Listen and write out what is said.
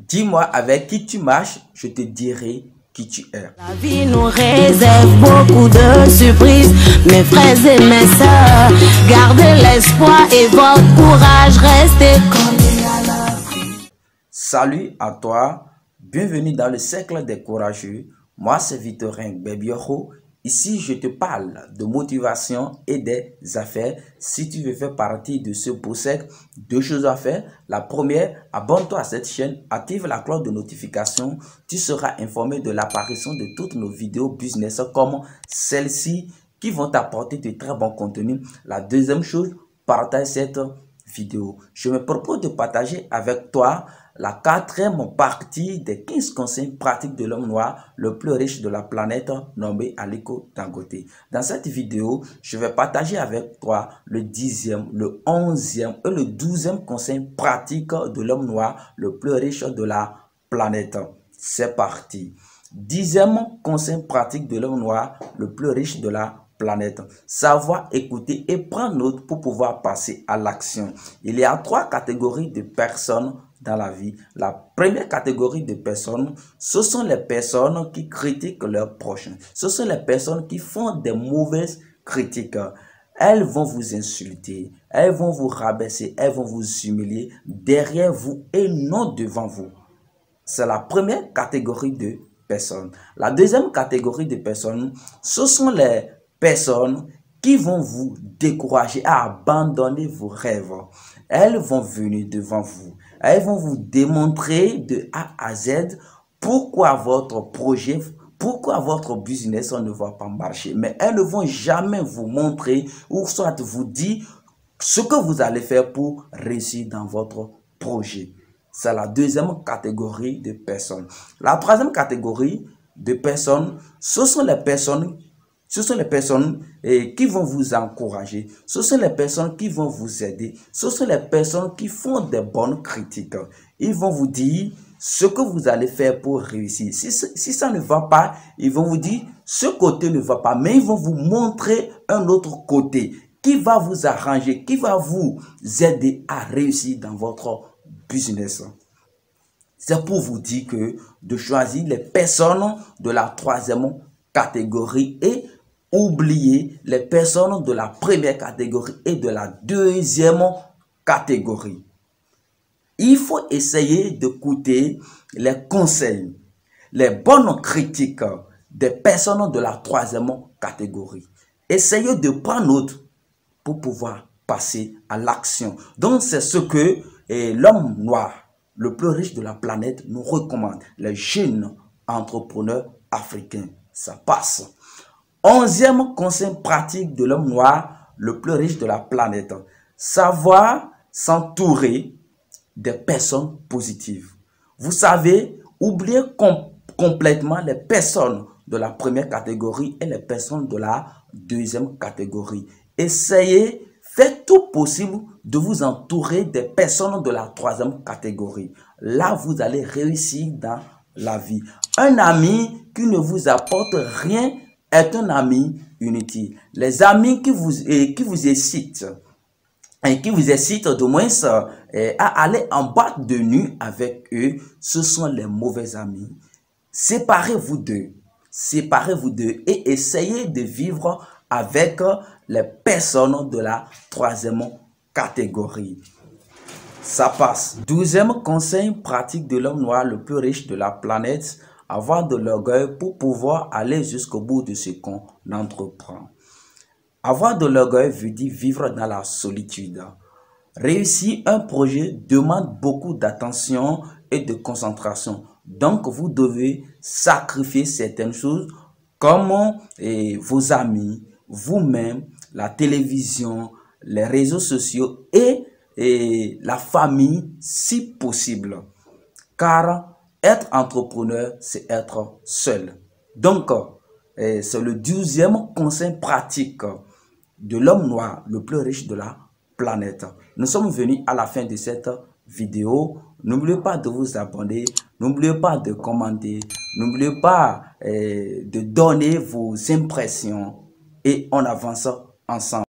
Dis-moi avec qui tu marches, je te dirai qui tu es. La vie nous réserve beaucoup de surprises, mes frères et mes sœurs. Gardez l'espoir et votre courage, restez collés à la vie. Salut à toi, bienvenue dans le cercle des courageux. Moi c'est Victorin Bebioro. Ici je te parle de motivation et des affaires. Si tu veux faire partie de ce beau cercle, deux choses à faire. La première, abonne-toi à cette chaîne, active la cloche de notification. Tu seras informé de l'apparition de toutes nos vidéos business comme celle-ci qui vont t'apporter de très bons contenus. La deuxième chose, partage cette vidéo. Je me propose de partager avec toi la quatrième partie des 15 conseils pratiques de l'homme noir le plus riche de la planète, nommé Aliko Dangote. Dans cette vidéo, je vais partager avec toi le 10e, le 11e et le 12e conseil pratique de l'homme noir le plus riche de la planète. C'est parti. 10e conseil pratique de l'homme noir le plus riche de la planète. Savoir écouter et prendre note pour pouvoir passer à l'action. Il y a trois catégories de personnes dans la vie. La première catégorie de personnes, ce sont les personnes qui critiquent leurs prochains. Ce sont les personnes qui font des mauvaises critiques. Elles vont vous insulter, elles vont vous rabaisser, elles vont vous humilier derrière vous et non devant vous. C'est la première catégorie de personnes. La deuxième catégorie de personnes, ce sont les personnes qui vont vous décourager à abandonner vos rêves. Elles vont venir devant vous. Elles vont vous démontrer de A à Z pourquoi votre projet, pourquoi votre business ne va pas marcher. Mais elles ne vont jamais vous montrer ou soit vous dire ce que vous allez faire pour réussir dans votre projet. C'est la deuxième catégorie de personnes. La troisième catégorie de personnes, ce sont les personnes qui vont vous encourager. Ce sont les personnes qui vont vous aider. Ce sont les personnes qui font des bonnes critiques. Ils vont vous dire ce que vous allez faire pour réussir. Si ça ne va pas, ils vont vous dire ce côté ne va pas. Mais ils vont vous montrer un autre côté qui va vous arranger, qui va vous aider à réussir dans votre business. C'est pour vous dire que de choisir les personnes de la troisième catégorie et oublier les personnes de la première catégorie et de la deuxième catégorie. Il faut essayer d'écouter les conseils, les bonnes critiques des personnes de la troisième catégorie. Essayez de prendre note pour pouvoir passer à l'action. Donc c'est ce que l'homme noir le plus riche de la planète nous recommande. Les jeunes entrepreneurs africains. Ça passe. 11e conseil pratique de l'homme noir le plus riche de la planète. Savoir s'entourer des personnes positives. Vous savez, oubliez complètement les personnes de la première catégorie et les personnes de la deuxième catégorie. Essayez, faites tout possible de vous entourer des personnes de la troisième catégorie. Là, vous allez réussir dans la vie. Un ami qui ne vous apporte rien est un ami inutile. Les amis qui vous incitent, de moins à aller en boîte de nuit avec eux, ce sont les mauvais amis. Séparez-vous d'eux. Séparez-vous d'eux et essayez de vivre avec les personnes de la troisième catégorie. Ça passe. 12e conseil pratique de l'homme noir le plus riche de la planète. Avoir de l'orgueil pour pouvoir aller jusqu'au bout de ce qu'on entreprend. Avoir de l'orgueil veut dire vivre dans la solitude. Réussir un projet demande beaucoup d'attention et de concentration. Donc, vous devez sacrifier certaines choses comme vos amis, vous-même, la télévision, les réseaux sociaux et la famille si possible. Car être entrepreneur, c'est être seul. Donc, c'est le 12e conseil pratique de l'homme noir le plus riche de la planète. Nous sommes venus à la fin de cette vidéo. N'oubliez pas de vous abonner, n'oubliez pas de commenter, n'oubliez pas de donner vos impressions et on avance ensemble.